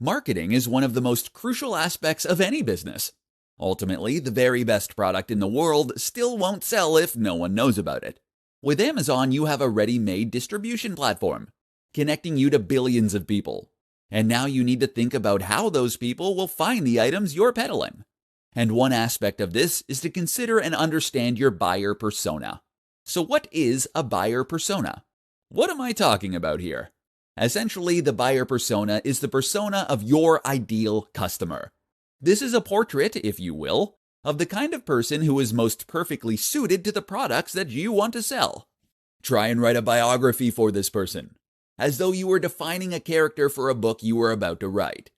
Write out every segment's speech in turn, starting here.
Marketing is one of the most crucial aspects of any business. Ultimately, the very best product in the world still won't sell if no one knows about it. With Amazon, you have a ready-made distribution platform, connecting you to billions of people. And now you need to think about how those people will find the items you're peddling. And one aspect of this is to consider and understand your buyer persona. So what is a buyer persona? What am I talking about here? Essentially, the buyer persona is the persona of your ideal customer. This is a portrait, if you will, of the kind of person who is most perfectly suited to the products that you want to sell. Try and write a biography for this person, as though you were defining a character for a book you were about to write.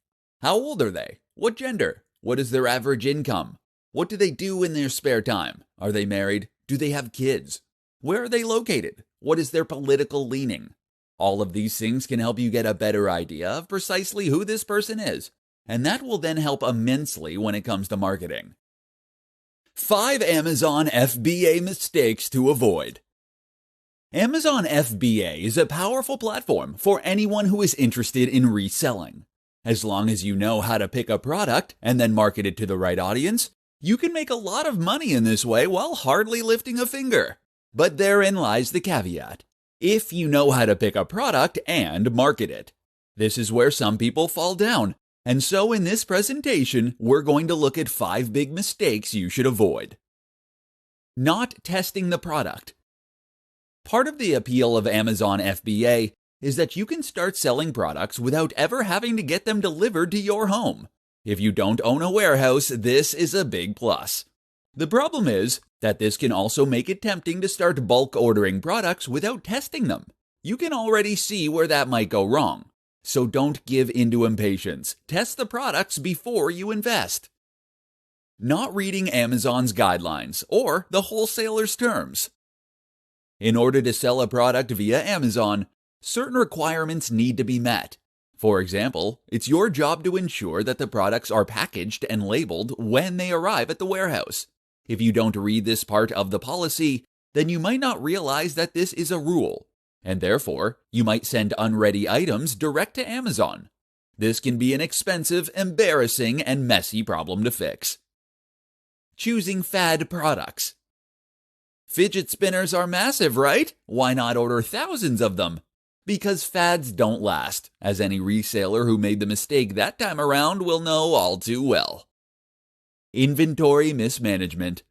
How old are they? What gender? What is their average income? What do they do in their spare time? Are they married? Do they have kids? Where are they located? What is their political leaning? All of these things can help you get a better idea of precisely who this person is, and that will then help immensely when it comes to marketing. 5 Amazon FBA mistakes to avoid. Amazon FBA is a powerful platform for anyone who is interested in reselling. As long as you know how to pick a product and then market it to the right audience, you can make a lot of money in this way while hardly lifting a finger. But therein lies the caveat. If you know how to pick a product and market it. This is where some people fall down. And so in this presentation, we're going to look at 5 big mistakes you should avoid. Not testing the product. Part of the appeal of Amazon FBA is that you can start selling products without ever having to get them delivered to your home. If you don't own a warehouse, this is a big plus. The problem is that this can also make it tempting to start bulk ordering products without testing them. You can already see where that might go wrong. So don't give into impatience. Test the products before you invest. Not reading Amazon's guidelines or the wholesaler's terms. In order to sell a product via Amazon, certain requirements need to be met. For example, it's your job to ensure that the products are packaged and labeled when they arrive at the warehouse. If you don't read this part of the policy, then you might not realize that this is a rule, and therefore, you might send unready items direct to Amazon. This can be an expensive, embarrassing, and messy problem to fix. Choosing fad products. Fidget spinners are massive, right? Why not order thousands of them? Because fads don't last, as any reseller who made the mistake that time around will know all too well. Inventory mismanagement.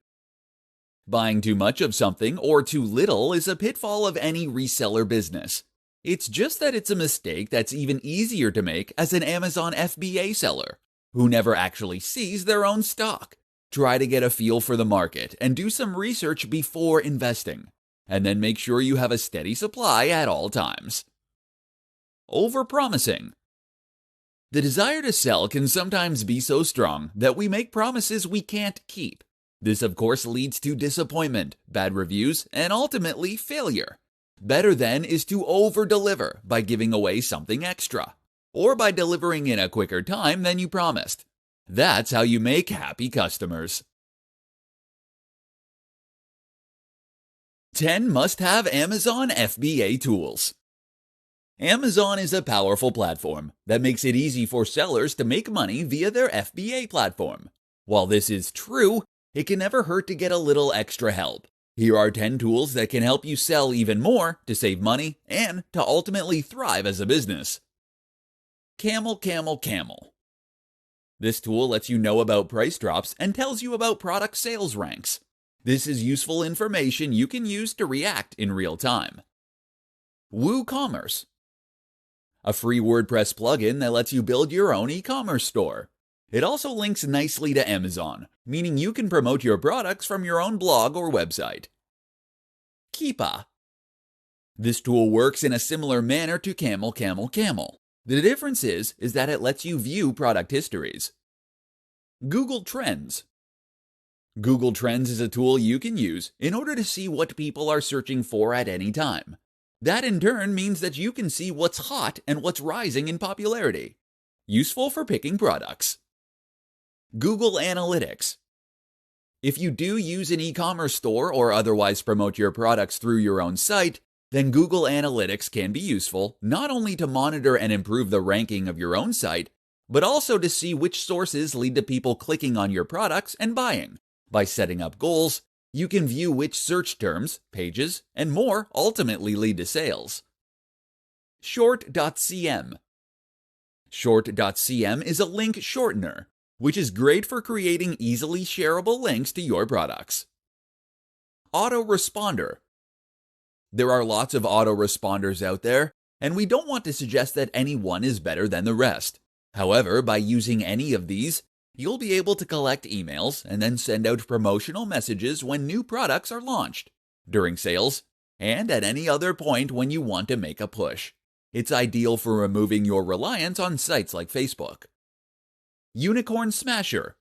Buying too much of something or too little is a pitfall of any reseller business. It's just that it's a mistake that's even easier to make as an Amazon FBA seller, who never actually sees their own stock. Try to get a feel for the market and do some research before investing, and then make sure you have a steady supply at all times. Overpromising. The desire to sell can sometimes be so strong that we make promises we can't keep. This, of course, leads to disappointment, bad reviews, and ultimately failure. Better then is to over-deliver by giving away something extra, or by delivering in a quicker time than you promised. That's how you make happy customers. 10 must-have Amazon FBA tools. Amazon is a powerful platform that makes it easy for sellers to make money via their FBA platform. While this is true, it can never hurt to get a little extra help. Here are 10 tools that can help you sell even more to save money and to ultimately thrive as a business. Camel. This tool lets you know about price drops and tells you about product sales ranks. This is useful information you can use to react in real time. WooCommerce. A free WordPress plugin that lets you build your own e-commerce store. It also links nicely to Amazon, meaning you can promote your products from your own blog or website. Keepa. This tool works in a similar manner to Camel. The difference is that it lets you view product histories. Google Trends. Google Trends is a tool you can use in order to see what people are searching for at any time. That in turn means that you can see what's hot and what's rising in popularity. Useful for picking products. Google Analytics. If you do use an e-commerce store or otherwise promote your products through your own site, then Google Analytics can be useful not only to monitor and improve the ranking of your own site, but also to see which sources lead to people clicking on your products and buying. By setting up goals, you can view which search terms, pages, and more ultimately lead to sales. Short.cm. Short.cm is a link shortener, which is great for creating easily shareable links to your products. Autoresponder. There are lots of autoresponders out there, and we don't want to suggest that any one is better than the rest. However, by using any of these, you'll be able to collect emails and then send out promotional messages when new products are launched, during sales, and at any other point when you want to make a push. It's ideal for removing your reliance on sites like Facebook. Unicorn Smasher.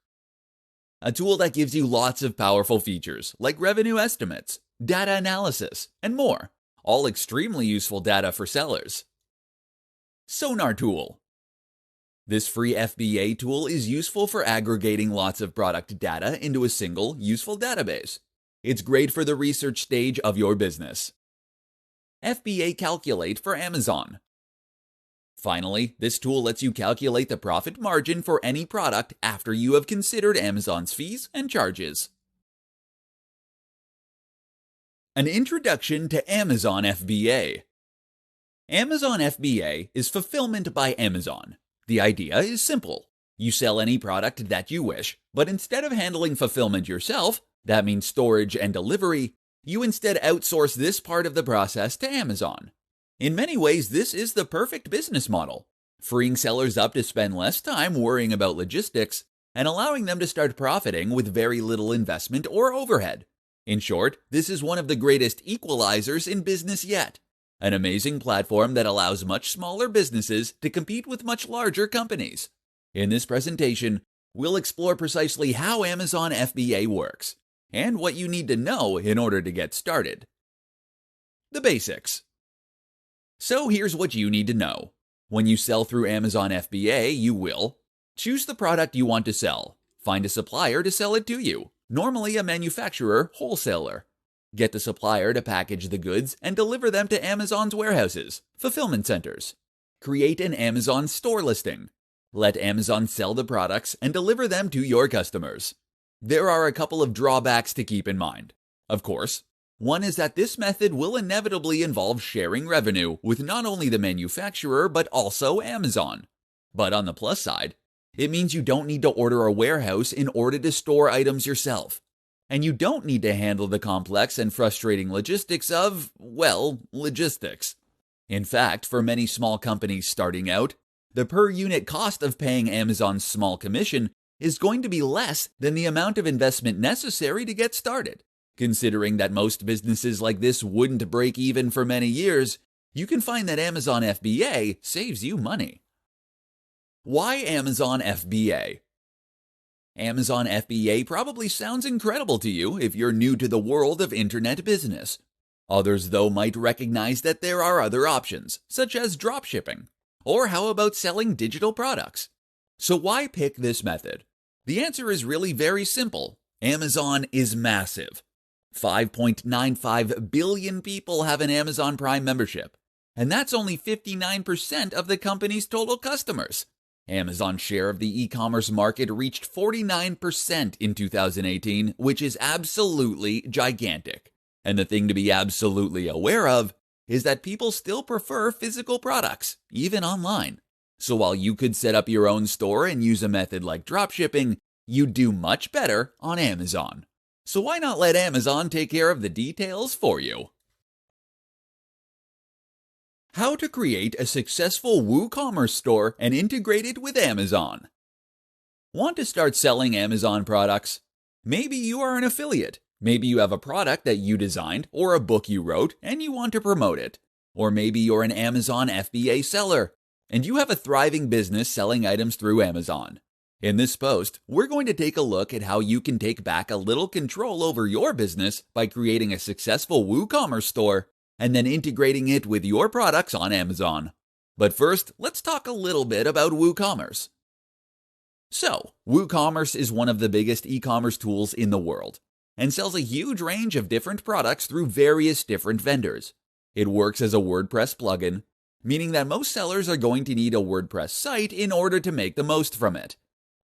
A tool that gives you lots of powerful features like revenue estimates, data analysis, and more, all extremely useful data for sellers. Sonar Tool. This free FBA tool is useful for aggregating lots of product data into a single, useful database. It's great for the research stage of your business. FBA Calculate for Amazon. Finally, this tool lets you calculate the profit margin for any product after you have considered Amazon's fees and charges. An introduction to Amazon FBA. Amazon FBA is fulfillment by Amazon. The idea is simple. You sell any product that you wish, but instead of handling fulfillment yourself, that means storage and delivery, you instead outsource this part of the process to Amazon. In many ways, this is the perfect business model, freeing sellers up to spend less time worrying about logistics and allowing them to start profiting with very little investment or overhead. In short, this is one of the greatest equalizers in business yet. An amazing platform that allows much smaller businesses to compete with much larger companies. In this presentation, we'll explore precisely how Amazon FBA works, and what you need to know in order to get started. The basics. So here's what you need to know. When you sell through Amazon FBA, you will choose the product you want to sell, find a supplier to sell it to you, normally a manufacturer, wholesaler. Get the supplier to package the goods and deliver them to Amazon's warehouses, fulfillment centers. Create an Amazon store listing. Let Amazon sell the products and deliver them to your customers. There are a couple of drawbacks to keep in mind. Of course, one is that this method will inevitably involve sharing revenue with not only the manufacturer but also Amazon. But on the plus side, it means you don't need to order a warehouse in order to store items yourself. And you don't need to handle the complex and frustrating logistics of, well, logistics. In fact, for many small companies starting out, the per unit cost of paying Amazon's small commission is going to be less than the amount of investment necessary to get started. Considering that most businesses like this wouldn't break even for many years, you can find that Amazon FBA saves you money. Why Amazon FBA? Amazon FBA probably sounds incredible to you if you're new to the world of internet business. Others, though, might recognize that there are other options, such as dropshipping. Or how about selling digital products? So why pick this method? The answer is really very simple. Amazon is massive. 5.95 billion people have an Amazon Prime membership, and that's only 59% of the company's total customers. Amazon's share of the e-commerce market reached 49% in 2018, which is absolutely gigantic. And the thing to be absolutely aware of is that people still prefer physical products, even online. So while you could set up your own store and use a method like dropshipping, you'd do much better on Amazon. So why not let Amazon take care of the details for you? How to create a successful WooCommerce store and integrate it with Amazon. Want to start selling Amazon products? Maybe you are an affiliate. Maybe you have a product that you designed or a book you wrote and you want to promote it. Or maybe you're an Amazon FBA seller and you have a thriving business selling items through Amazon. In this post, we're going to take a look at how you can take back a little control over your business by creating a successful WooCommerce store and then integrating it with your products on Amazon. But first, let's talk a little bit about WooCommerce. So, WooCommerce is one of the biggest e-commerce tools in the world and sells a huge range of different products through various different vendors. It works as a WordPress plugin, meaning that most sellers are going to need a WordPress site in order to make the most from it.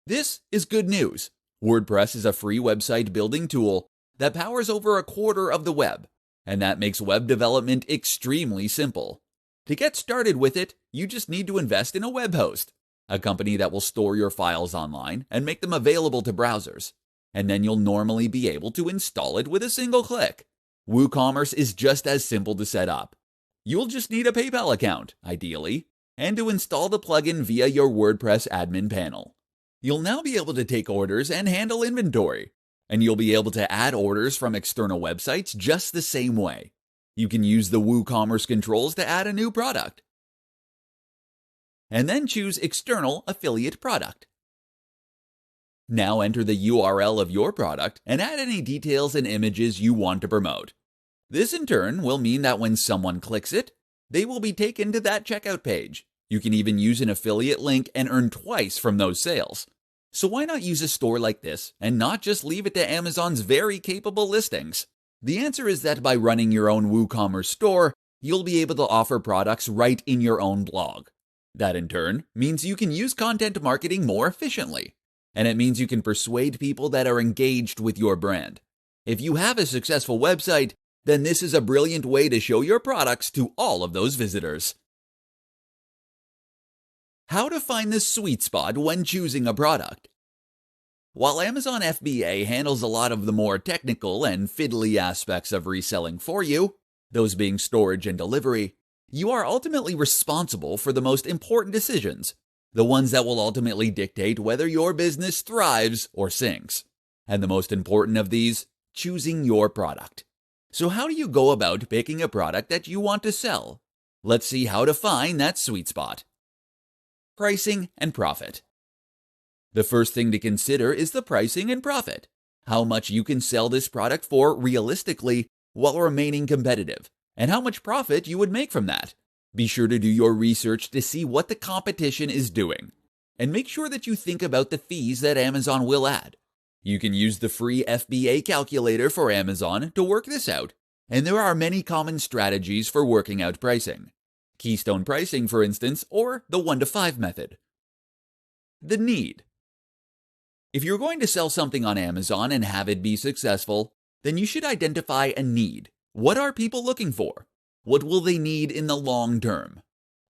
This is good news. WordPress is a free website building tool that powers over a quarter of the web, and that makes web development extremely simple. To get started with it, you just need to invest in a web host, a company that will store your files online and make them available to browsers. And then you'll normally be able to install it with a single click. WooCommerce is just as simple to set up. You'll just need a PayPal account, ideally, and to install the plugin via your WordPress admin panel. You'll now be able to take orders and handle inventory, and you'll be able to add orders from external websites just the same way. You can use the WooCommerce controls to add a new product, and then choose External Affiliate Product. Now enter the URL of your product and add any details and images you want to promote. This in turn will mean that when someone clicks it, they will be taken to that checkout page. You can even use an affiliate link and earn twice from those sales. So why not use a store like this and not just leave it to Amazon's very capable listings? The answer is that by running your own WooCommerce store, you'll be able to offer products right in your own blog. That in turn means you can use content marketing more efficiently. And it means you can persuade people that are engaged with your brand. If you have a successful website, then this is a brilliant way to show your products to all of those visitors. How to find the sweet spot when choosing a product. While Amazon FBA handles a lot of the more technical and fiddly aspects of reselling for you, those being storage and delivery, you are ultimately responsible for the most important decisions, the ones that will ultimately dictate whether your business thrives or sinks. And the most important of these, choosing your product. So how do you go about picking a product that you want to sell? Let's see how to find that sweet spot. Pricing and profit. The first thing to consider is the pricing and profit. How much you can sell this product for realistically while remaining competitive, and how much profit you would make from that. Be sure to do your research to see what the competition is doing, and make sure that you think about the fees that Amazon will add. You can use the free FBA calculator for Amazon to work this out, and there are many common strategies for working out pricing. Keystone pricing, for instance, or the 1 to 5 method. The need. If you're going to sell something on Amazon and have it be successful, then you should identify a need. What are people looking for? What will they need in the long term?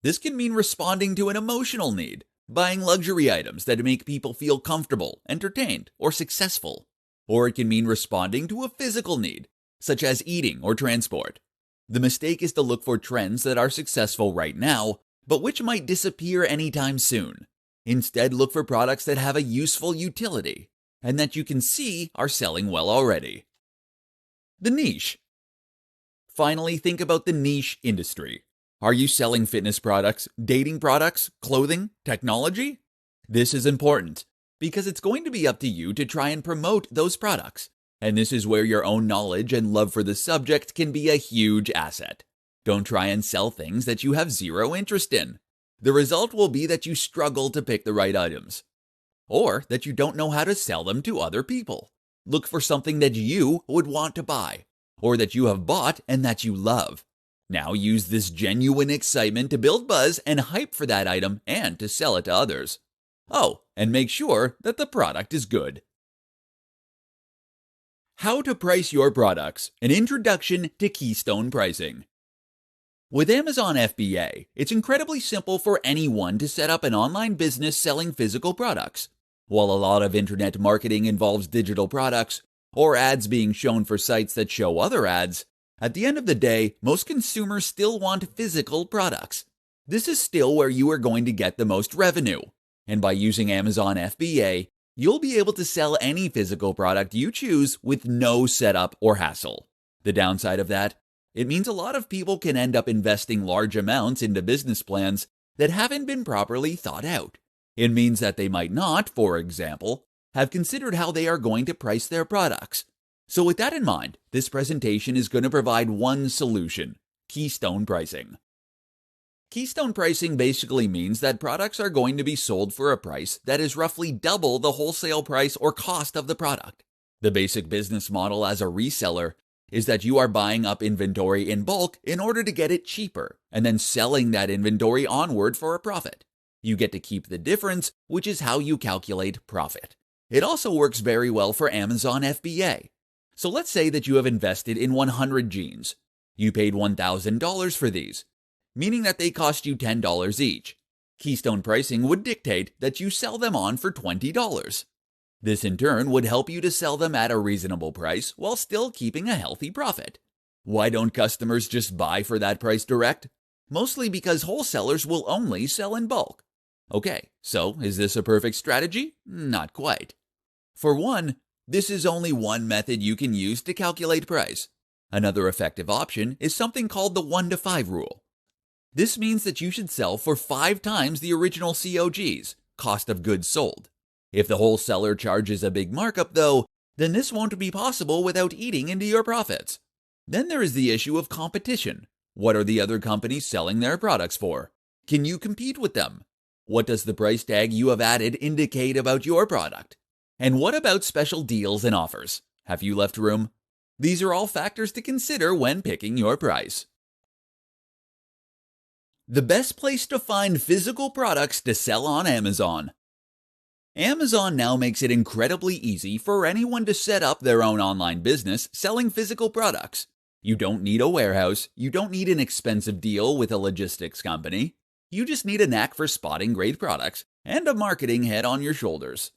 This can mean responding to an emotional need, buying luxury items that make people feel comfortable, entertained, or successful. Or it can mean responding to a physical need, such as eating or transport. The mistake is to look for trends that are successful right now, but which might disappear anytime soon. Instead, look for products that have a useful utility, and that you can see are selling well already. The niche. Finally, think about the niche industry. Are you selling fitness products, dating products, clothing, technology? This is important, because it's going to be up to you to try and promote those products. And this is where your own knowledge and love for the subject can be a huge asset. Don't try and sell things that you have zero interest in. The result will be that you struggle to pick the right items, or that you don't know how to sell them to other people. Look for something that you would want to buy, or that you have bought and that you love. Now use this genuine excitement to build buzz and hype for that item and to sell it to others. Oh, and make sure that the product is good. How to price your products, an introduction to Keystone pricing. With Amazon FBA, it's incredibly simple for anyone to set up an online business selling physical products. While a lot of internet marketing involves digital products, or ads being shown for sites that show other ads, at the end of the day, most consumers still want physical products. This is still where you are going to get the most revenue. And by using Amazon FBA, you'll be able to sell any physical product you choose with no setup or hassle. The downside of that, it means a lot of people can end up investing large amounts into business plans that haven't been properly thought out. It means that they might not, for example, have considered how they are going to price their products. So with that in mind, this presentation is going to provide one solution: Keystone pricing. Keystone pricing basically means that products are going to be sold for a price that is roughly double the wholesale price or cost of the product. The basic business model as a reseller is that you are buying up inventory in bulk in order to get it cheaper, and then selling that inventory onward for a profit. You get to keep the difference, which is how you calculate profit. It also works very well for Amazon FBA. So let's say that you have invested in 100 jeans. You paid $1,000 for these, meaning that they cost you $10 each. Keystone pricing would dictate that you sell them on for $20. This in turn would help you to sell them at a reasonable price while still keeping a healthy profit. Why don't customers just buy for that price direct? Mostly because wholesalers will only sell in bulk. Okay, so is this a perfect strategy? Not quite. For one, this is only one method you can use to calculate price. Another effective option is something called the 1-to-5 rule. This means that you should sell for 5 times the original COGs, cost of goods sold. If the wholesaler charges a big markup though, then this won't be possible without eating into your profits. Then there is the issue of competition. What are the other companies selling their products for? Can you compete with them? What does the price tag you have added indicate about your product? And what about special deals and offers? Have you left room? These are all factors to consider when picking your price. The best place to find physical products to sell on Amazon. Amazon now makes it incredibly easy for anyone to set up their own online business selling physical products. You don't need a warehouse, you don't need an expensive deal with a logistics company. You just need a knack for spotting great products and a marketing head on your shoulders.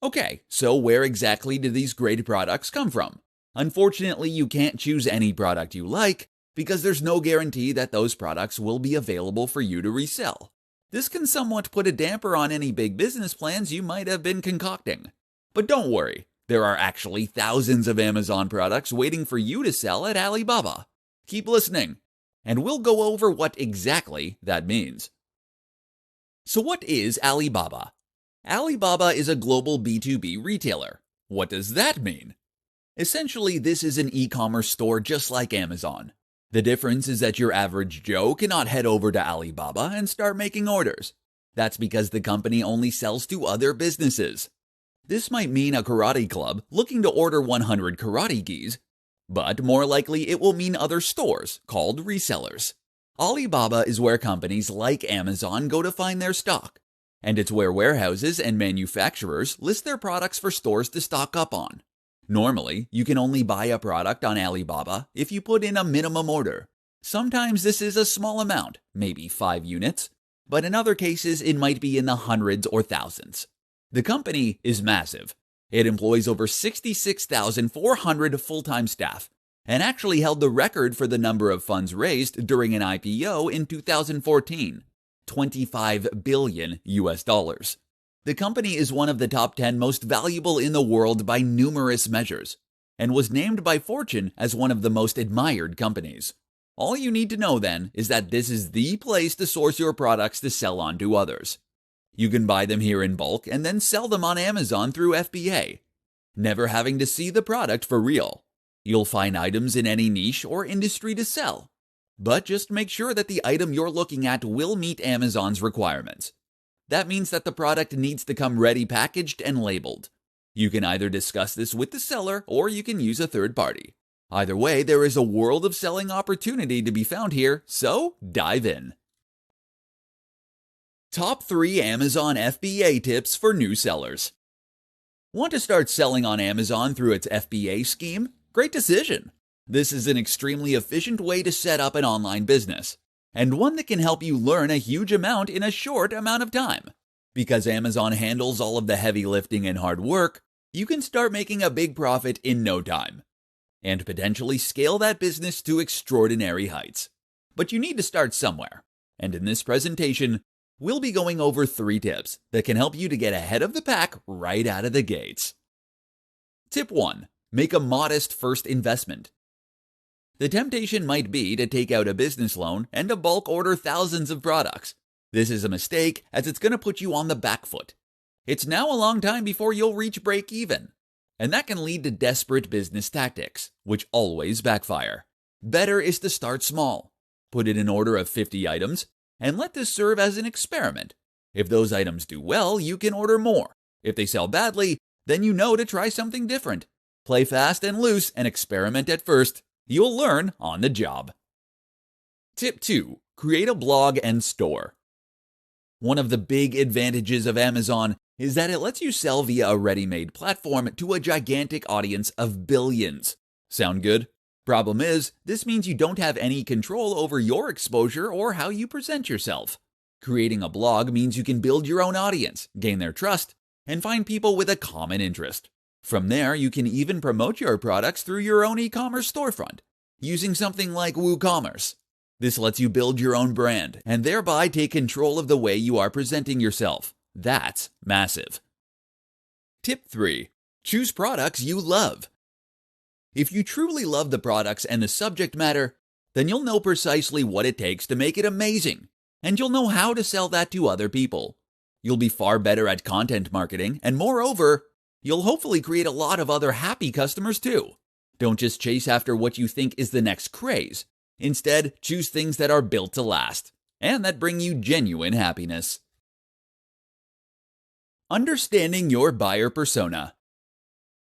Okay, so where exactly do these great products come from? Unfortunately, you can't choose any product you like because there's no guarantee that those products will be available for you to resell. This can somewhat put a damper on any big business plans you might have been concocting. But don't worry, there are actually thousands of Amazon products waiting for you to sell at Alibaba. Keep listening, and we'll go over what exactly that means. So what is Alibaba? Alibaba is a global B2B retailer. What does that mean? Essentially, this is an e-commerce store just like Amazon. The difference is that your average Joe cannot head over to Alibaba and start making orders. That's because the company only sells to other businesses. This might mean a karate club looking to order 100 karate gis, but more likely it will mean other stores called resellers. Alibaba is where companies like Amazon go to find their stock, and it's where warehouses and manufacturers list their products for stores to stock up on. Normally, you can only buy a product on Alibaba if you put in a minimum order. Sometimes this is a small amount, maybe 5 units, but in other cases it might be in the hundreds or thousands. The company is massive. It employs over 66,400 full-time staff, and actually held the record for the number of funds raised during an IPO in 2014, $25 billion. The company is one of the top 10 most valuable in the world by numerous measures, and was named by Fortune as one of the most admired companies. All you need to know then is that this is the place to source your products to sell on to others. You can buy them here in bulk and then sell them on Amazon through FBA, never having to see the product for real. You'll find items in any niche or industry to sell, but just make sure that the item you're looking at will meet Amazon's requirements. That means that the product needs to come ready packaged and labeled. You can either discuss this with the seller or you can use a third party. Either way, there is a world of selling opportunity to be found here, so dive in. Top 3 Amazon FBA tips for new sellers. Want to start selling on Amazon through its FBA scheme? Great decision! This is an extremely efficient way to set up an online business, and one that can help you learn a huge amount in a short amount of time. Because Amazon handles all of the heavy lifting and hard work, you can start making a big profit in no time, and potentially scale that business to extraordinary heights. But you need to start somewhere, and in this presentation, we'll be going over 3 tips that can help you to get ahead of the pack right out of the gates. Tip 1. Make a modest first investment. The temptation might be to take out a business loan and to bulk order thousands of products. This is a mistake, as it's going to put you on the back foot. It's now a long time before you'll reach break even, and that can lead to desperate business tactics, which always backfire. Better is to start small. Put in an order of 50 items, and let this serve as an experiment. If those items do well, you can order more. If they sell badly, then you know to try something different. Play fast and loose and experiment at first. You'll learn on the job. Tip 2. Create a blog and store. One of the big advantages of Amazon is that it lets you sell via a ready-made platform to a gigantic audience of billions. Sound good? Problem is, this means you don't have any control over your exposure or how you present yourself. Creating a blog means you can build your own audience, gain their trust, and find people with a common interest. From there, you can even promote your products through your own e-commerce storefront, using something like WooCommerce. This lets you build your own brand and thereby take control of the way you are presenting yourself. That's massive. Tip 3. Choose products you love. If you truly love the products and the subject matter, then you'll know precisely what it takes to make it amazing, and you'll know how to sell that to other people. You'll be far better at content marketing, and moreover, you'll hopefully create a lot of other happy customers too. Don't just chase after what you think is the next craze. Instead, choose things that are built to last, and that bring you genuine happiness. Understanding your buyer persona.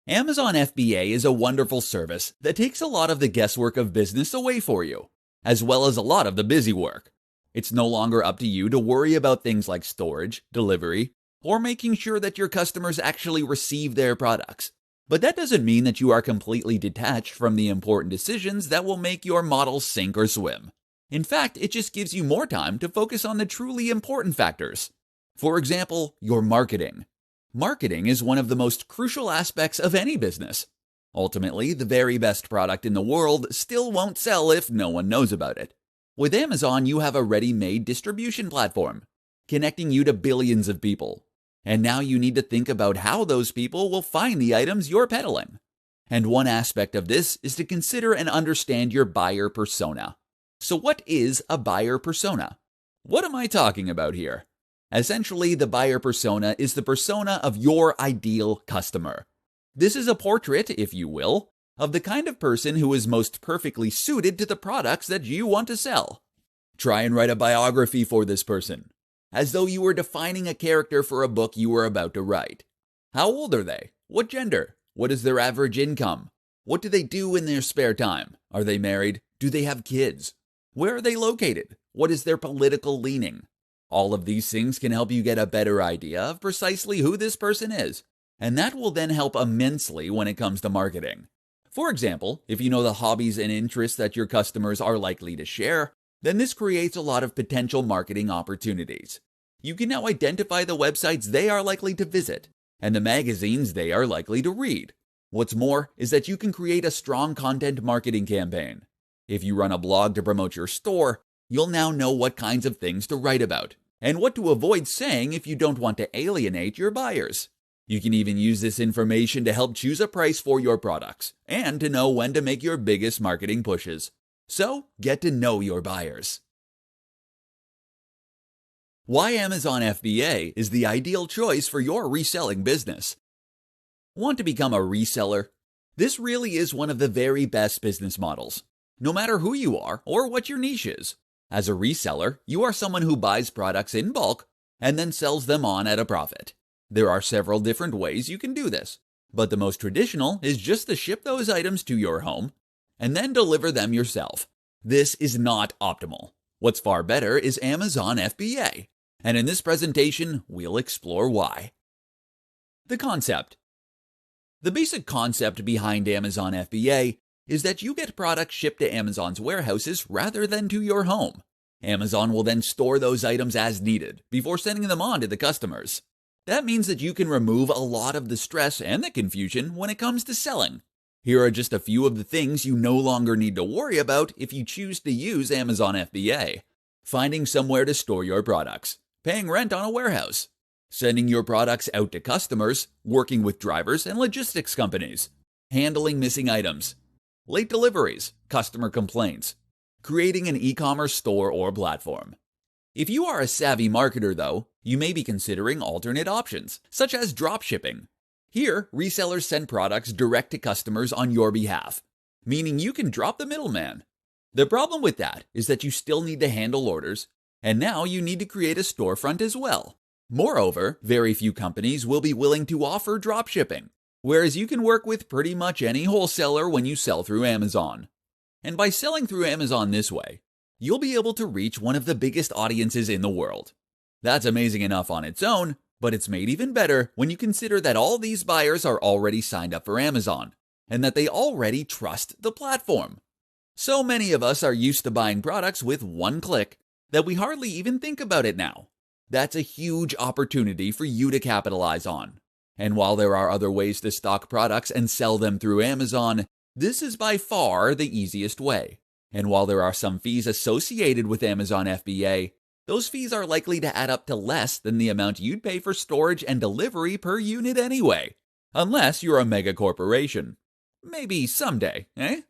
Amazon FBA is a wonderful service that takes a lot of the guesswork of business away for you, as well as a lot of the busy work. It's no longer up to you to worry about things like storage, delivery, or making sure that your customers actually receive their products. But that doesn't mean that you are completely detached from the important decisions that will make your model sink or swim. In fact, it just gives you more time to focus on the truly important factors. For example, your marketing. Marketing is one of the most crucial aspects of any business. Ultimately, the very best product in the world still won't sell if no one knows about it. With Amazon, you have a ready-made distribution platform, connecting you to billions of people. And now you need to think about how those people will find the items you're peddling. And one aspect of this is to consider and understand your buyer persona. So what is a buyer persona? What am I talking about here? Essentially, the buyer persona is the persona of your ideal customer. This is a portrait, if you will, of the kind of person who is most perfectly suited to the products that you want to sell. Try and write a biography for this person, as though you were defining a character for a book you were about to write. How old are they? What gender? What is their average income? What do they do in their spare time? Are they married? Do they have kids? Where are they located? What is their political leaning? All of these things can help you get a better idea of precisely who this person is, and that will then help immensely when it comes to marketing. For example, if you know the hobbies and interests that your customers are likely to share, then this creates a lot of potential marketing opportunities. You can now identify the websites they are likely to visit and the magazines they are likely to read. What's more is that you can create a strong content marketing campaign. If you run a blog to promote your store, you'll now know what kinds of things to write about and what to avoid saying if you don't want to alienate your buyers. You can even use this information to help choose a price for your products and to know when to make your biggest marketing pushes. So, get to know your buyers. Why Amazon FBA is the ideal choice for your reselling business. Want to become a reseller? This really is one of the very best business models, no matter who you are or what your niche is. As a reseller, you are someone who buys products in bulk and then sells them on at a profit. There are several different ways you can do this, but the most traditional is just to ship those items to your home and then deliver them yourself. This is not optimal. What's far better is Amazon FBA, and in this presentation, we'll explore why. The concept. The basic concept behind Amazon FBA is that you get products shipped to Amazon's warehouses rather than to your home. Amazon will then store those items as needed before sending them on to the customers. That means that you can remove a lot of the stress and the confusion when it comes to selling. Here are just a few of the things you no longer need to worry about if you choose to use Amazon FBA. Finding somewhere to store your products, paying rent on a warehouse, sending your products out to customers, working with drivers and logistics companies, handling missing items, late deliveries, customer complaints, creating an e-commerce store or platform. If you are a savvy marketer, though, you may be considering alternate options, such as drop shipping. Here, resellers send products direct to customers on your behalf, meaning you can drop the middleman. The problem with that is that you still need to handle orders, and now you need to create a storefront as well. Moreover, very few companies will be willing to offer drop shipping, Whereas you can work with pretty much any wholesaler when you sell through Amazon. And by selling through Amazon this way, you'll be able to reach one of the biggest audiences in the world. That's amazing enough on its own, but it's made even better when you consider that all these buyers are already signed up for Amazon, and that they already trust the platform. So many of us are used to buying products with one click that we hardly even think about it now. That's a huge opportunity for you to capitalize on. And while there are other ways to stock products and sell them through Amazon, this is by far the easiest way. And while there are some fees associated with Amazon FBA, those fees are likely to add up to less than the amount you'd pay for storage and delivery per unit anyway. Unless you're a mega corporation. Maybe someday, eh?